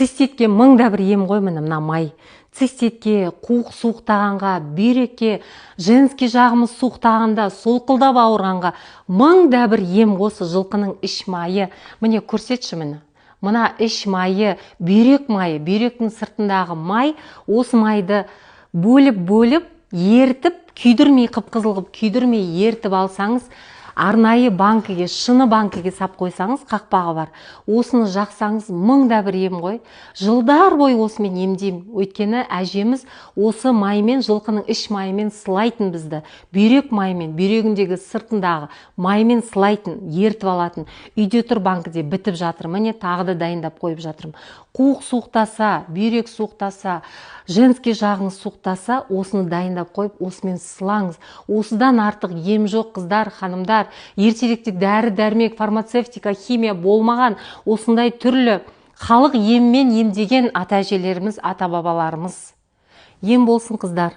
Циститке мыңда бір ем ғой мына май. Циститке, қуық суықтағанға, бүйрекке, женский жағымыз суықтағанда, солқылдап ауырғанға мыңда бір ем осы жылқының іш майы. Міне көрсетші мені. Мына іш майы, бүйрек майы, бүйректің сыртындағы май, осы майды бөліп, ертіп, күйдірмей, қып-қызыл қып күйдірмей ертіп алсаңыз, арнайы банкіге, шыны банкіге сап қойсаңыз, қақпағы бар. Осыны жақсаңыз, мыңда бір ем ғой. Жылдар бойы осымен емдеймін. Өйткені әжеміз осы маймен, жылқының іш майымен сылайтын бізді. Бүйрек маймен, бүйрегіндегі сыртындағы маймен сылайтын, ертіп алатын. Үйде тұр банкіде бітіп жатыр. Міне тағы да дайындап қойып жатырмын. Қуық суықтаса, бүйрек суықтаса, женский жағыңыз суықтаса, осыны дайындап қойып, осымен сылаңыз. Осыдан артық ем жоқ, қыздар, ханымдар. Ертеректе дәрі-дәрмек, фармацевтика, химия болмаған, осындай түрлі халық еммен емдеген ата-әжелеріміз, ата-бабаларымыз. Ем болсын, қыздар.